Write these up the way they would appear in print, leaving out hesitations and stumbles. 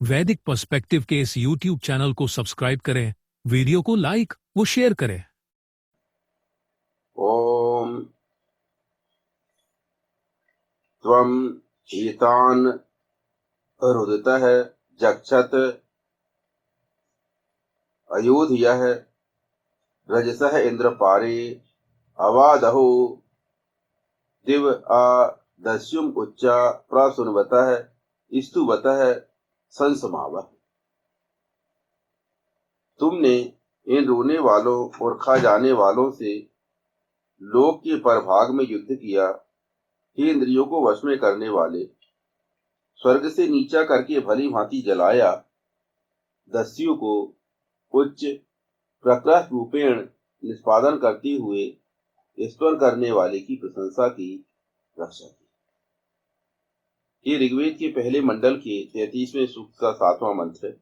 वैदिक पर्सपेक्टिव के इस YouTube चैनल को सब्सक्राइब करें, वीडियो को लाइक व शेयर करें। ओम त्वम एतान रुदतः जक्षत अयोध्यः रजसः इंद्र पारे अवादहो दिव आ दस्युम उच्चा प्रसुनवतः स्तुवतः संसमावः। तुमने इन रोने वालों और खा जाने वालों से लोक के परभाग में युद्ध किया। हे इंद्रियों को वश में करने वाले, स्वर्ग से नीचा करके भली भांति जलाया। दस्यु को उच्च प्रकृत रूपेण निष्पादन करते हुए ईश्वर करने वाले की प्रशंसा की, रक्षा की। ये ऋग्वेद के पहले मंडल के 33वें सूक्त का 7वां मंत्र है।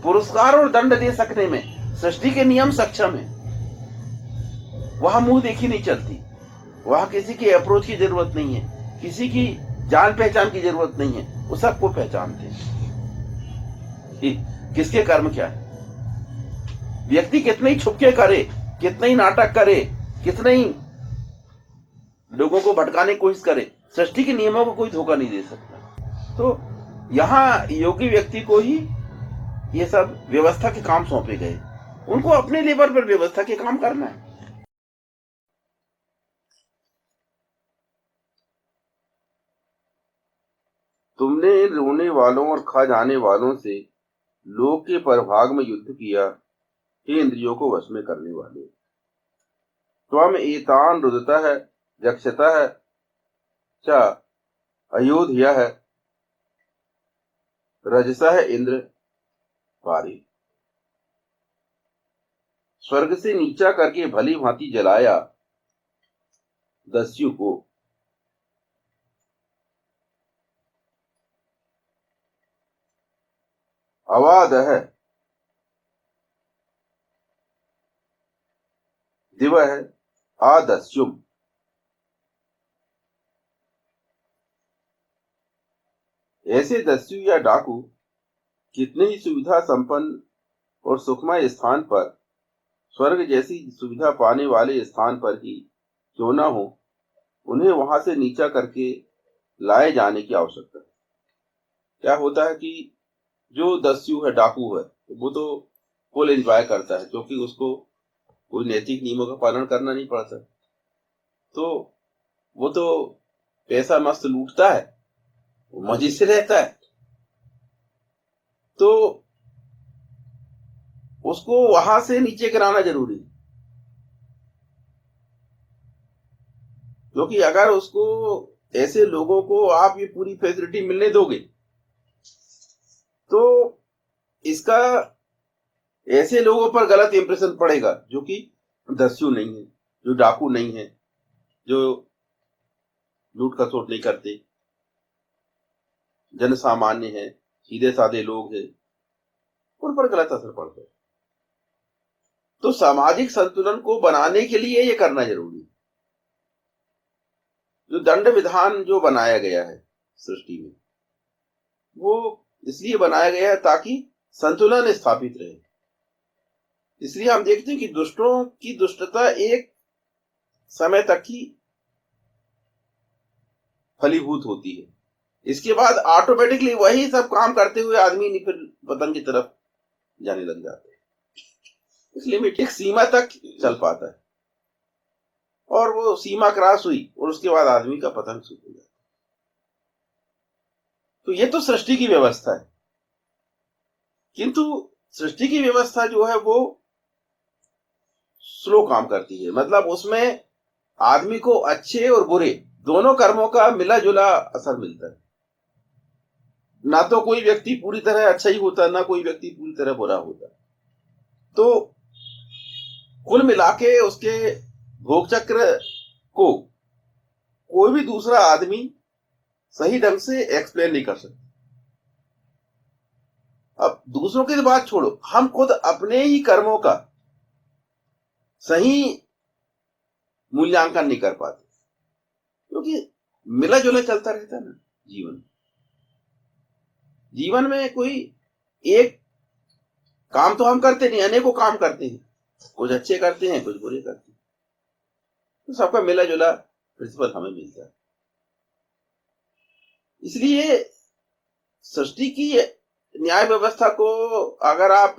पुरस्कार और दंड दे सकने में सृष्टि के नियम सक्षम है। वहां मुंह देखी नहीं चलती, वहां किसी के अप्रोच की जरूरत नहीं है, किसी की जान पहचान की जरूरत नहीं है। वो सबको पहचानते हैं कि किसके कर्म क्या है। व्यक्ति कितने ही छुपके करे, कितने ही नाटक करे, कितने ही लोगों को भटकाने की कोशिश करे, सृष्टि के नियमों को कोई धोखा नहीं दे सकता। तो यहाँ योगी व्यक्ति को ही ये सब व्यवस्था के काम सौंपे गए। उनको अपने लेवल पर व्यवस्था के काम करना है। तुमने इन रोने वालों और खा जाने वालों से लोक के परभाग में युद्ध किया। हे इंद्रियों को वश में करने वाले, त्वम एतान रुदतः जक्षतः च अयोध्यः रजसः इंद्र पारे। स्वर्ग से नीचा करके भली भांति जलाया। दस्यु को अवादः दिवः आदस्युम। ऐसे दस्यु या डाकू कितने ही सुविधा संपन्न और सुखमय स्थान पर, स्वर्ग जैसी सुविधा पाने वाले स्थान पर ही क्यों ना हो, उन्हें वहां से नीचा करके लाए जाने की आवश्यकता है। क्या होता है कि जो दस्यु है, डाकू है, वो तो फुल एंजॉय करता है, क्योंकि उसको कोई नैतिक नियमों का पालन करना नहीं पड़ता। तो वो तो पैसा मस्त लूटता है, वो मजे से रहता है। तो उसको वहां से नीचे गिराना जरूरी है, क्योंकि अगर उसको ऐसे लोगों को आप ये पूरी फैसिलिटी मिलने दोगे तो इसका ऐसे लोगों पर गलत इंप्रेशन पड़ेगा जो कि दस्यु नहीं है, जो डाकू नहीं है, जो लूट खसोट नहीं करते, जन सामान्य है, सीधे साधे लोग हैं, उन पर गलत असर पड़ता है। तो सामाजिक संतुलन को बनाने के लिए ये करना जरूरी है। जो दंड विधान जो बनाया गया है सृष्टि में, वो इसलिए बनाया गया है ताकि संतुलन स्थापित रहे। इसलिए हम देखते हैं कि दुष्टों की दुष्टता एक समय तक ही फलीभूत होती है। इसके बाद ऑटोमेटिकली वही सब काम करते हुए आदमी फिर पतन की तरफ जाने लग जाते हैं। इसलिए एक सीमा तक चल पाता है, और वो सीमा क्रॉस हुई और उसके बाद आदमी का पतन शुरू हो जाता है। तो ये तो सृष्टि की व्यवस्था है, किंतु सृष्टि की व्यवस्था जो है वो स्लो काम करती है। मतलब उसमें आदमी को अच्छे और बुरे दोनों कर्मों का मिला जुला असर मिलता है। ना तो कोई व्यक्ति पूरी तरह अच्छा ही होता, ना कोई व्यक्ति पूरी तरह बुरा होता। तो कुल मिलाके उसके भोग चक्र को कोई भी दूसरा आदमी सही ढंग से एक्सप्लेन नहीं कर सकता। अब दूसरों की बात छोड़ो, हम खुद अपने ही कर्मों का सही मूल्यांकन नहीं कर पाते, क्योंकि मिला जुला चलता रहता है ना जीवन। जीवन में कोई एक काम तो हम करते नहीं, अनेकों काम करते हैं, कुछ अच्छे करते हैं, कुछ बुरे करते हैं, तो सबका मिला जुला प्रिंसिपल हमें मिलता है। इसलिए सृष्टि की न्याय व्यवस्था को अगर आप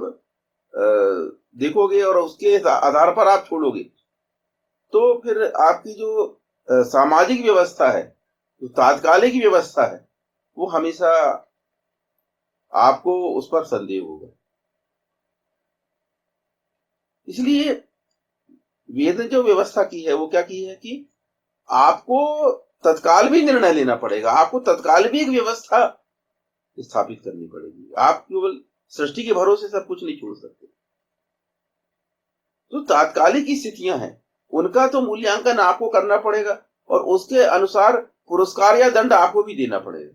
देखोगे और उसके आधार पर आप छोड़ोगे, तो फिर आपकी जो सामाजिक व्यवस्था है, जो तात्कालिक व्यवस्था है, वो हमेशा आपको उस पर संदेह होगा। इसलिए वेद ने जो व्यवस्था की है वो क्या की है कि आपको तत्काल भी निर्णय लेना पड़ेगा, आपको तत्काल भी एक व्यवस्था स्थापित करनी पड़ेगी। आप केवल सृष्टि के भरोसे सब कुछ नहीं छोड़ सकते। जो तात्कालिक स्थितियां हैं उनका तो मूल्यांकन आपको करना पड़ेगा और उसके अनुसार पुरस्कार या दंड आपको भी देना पड़ेगा।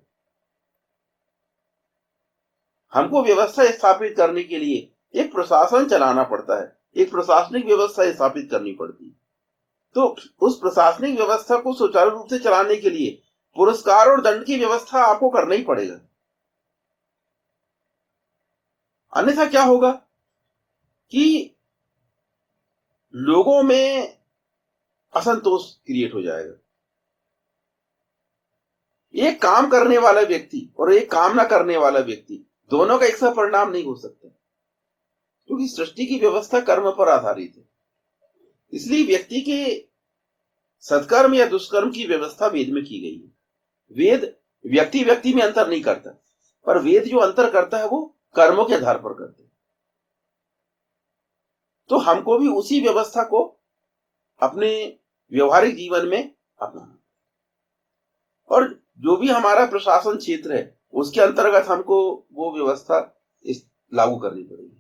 हमको व्यवस्था स्थापित करने के लिए एक प्रशासन चलाना पड़ता है, एक प्रशासनिक व्यवस्था स्थापित करनी पड़ती है। तो उस प्रशासनिक व्यवस्था को सुचारू रूप से चलाने के लिए पुरस्कार और दंड की व्यवस्था आपको करना ही पड़ेगा। अन्यथा क्या होगा कि लोगों में असंतोष क्रिएट हो जाएगा। एक काम करने वाला व्यक्ति और एक काम ना करने वाला व्यक्ति दोनों का एक सा परिणाम नहीं हो सकता, क्योंकि सृष्टि की व्यवस्था कर्म पर आधारित है। इसलिए व्यक्ति के सत्कर्म या दुष्कर्म की व्यवस्था वेद में की गई है। वेद व्यक्ति व्यक्ति में अंतर नहीं करता, पर वेद जो अंतर करता है वो कर्मों के आधार पर करते हैं। तो हमको भी उसी व्यवस्था को अपने व्यवहारिक जीवन में अपनाना, और जो भी हमारा प्रशासन क्षेत्र है उसके अंतर्गत हमको वो व्यवस्था लागू करनी पड़ेगी।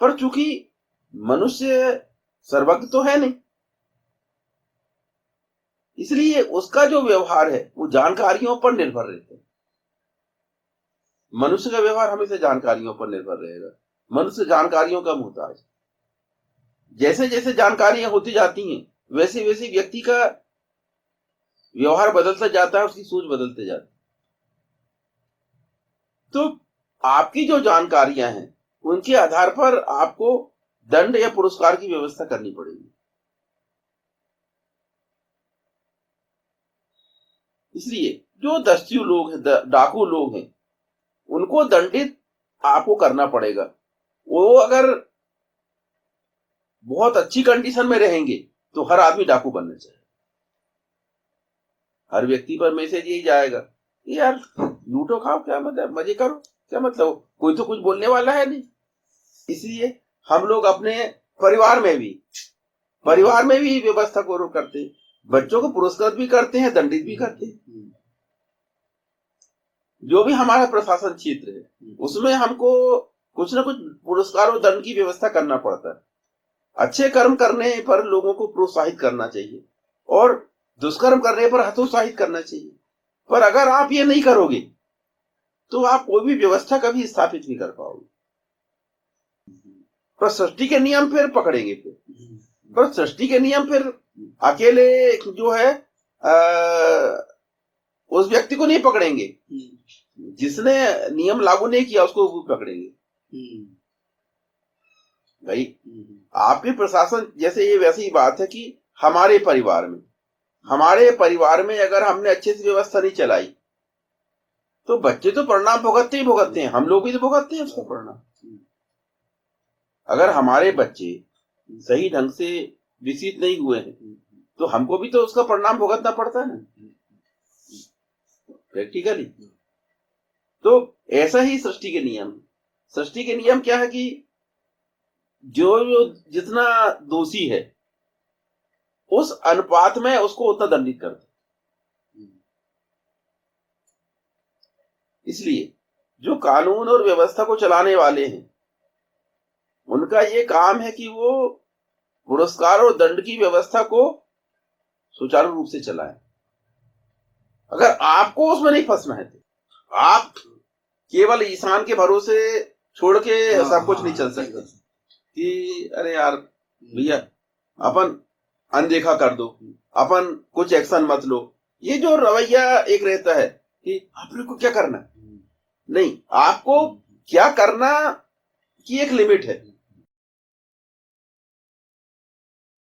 पर चूंकि मनुष्य सर्वज्ञ तो है नहीं, इसलिए उसका जो व्यवहार है वो जानकारियों पर निर्भर रहता है। मनुष्य का व्यवहार हमेशा जानकारियों पर निर्भर रहेगा। मनुष्य जानकारियों का मोहताज। जैसे जैसे जानकारियां होती जाती हैं वैसे वैसे व्यक्ति का व्यवहार बदलता जाता है, उसकी सोच बदलते जाती है। तो आपकी जो जानकारियां हैं उनके आधार पर आपको दंड या पुरस्कार की व्यवस्था करनी पड़ेगी। इसलिए जो दस्यु लोग हैं, डाकू लोग हैं, उनको दंडित आपको करना पड़ेगा। वो अगर बहुत अच्छी कंडीशन में रहेंगे तो हर आदमी डाकू बनना चाहिए। हर व्यक्ति पर मैसेज यही जाएगा कि यार लूटो खाओ, क्या मतलब, मजे करो, क्या मतलब, कोई तो कुछ बोलने वाला है नहीं। इसलिए हम लोग अपने परिवार में भी व्यवस्था को करते हैं। बच्चों को पुरस्कृत भी करते हैं, दंडित भी करते हैं। जो भी हमारा प्रशासन क्षेत्र है उसमें हमको कुछ ना कुछ पुरस्कार और दंड की व्यवस्था करना पड़ता है। अच्छे कर्म करने पर लोगों को प्रोत्साहित करना चाहिए और दुष्कर्म करने पर हतोत्साहित करना चाहिए। पर अगर आप ये नहीं करोगे तो आप कोई भी व्यवस्था कभी स्थापित नहीं कर पाओगे। पर सृष्टि के नियम फिर पकड़ेंगे, पर सृष्टि के नियम फिर अकेले जो है उस व्यक्ति को नहीं पकड़ेंगे, जिसने नियम लागू नहीं किया उसको वो पकड़ेंगे। भाई आपके प्रशासन जैसे ये वैसी ही बात है कि हमारे परिवार में अगर हमने अच्छे से व्यवस्था नहीं चलाई तो बच्चे तो परिणाम भुगतते ही भुगतते हैं, हम लोग भी तो भुगतते हैं उसका परिणाम। अगर हमारे बच्चे सही ढंग से विकसित नहीं हुए हैं तो हमको भी तो उसका परिणाम भुगतना पड़ता है ना, प्रैक्टिकली। तो ऐसा ही सृष्टि के नियम क्या है कि जो जितना दोषी है उस अनुपात में उसको उतना दंडित करते। इसलिए जो कानून और व्यवस्था को चलाने वाले हैं उनका ये काम है कि वो पुरस्कार और दंड की व्यवस्था को सुचारू रूप से चलाएं। अगर आपको उसमें नहीं फंसना है तो आप केवल ईशान के भरोसे छोड़ के सब कुछ नहीं चल सकता कि अरे यार भैया अपन अनदेखा कर दो, अपन कुछ एक्शन मत लो। ये जो रवैया एक रहता है कि आपने को क्या करना है। नहीं, आपको क्या करना की एक लिमिट है।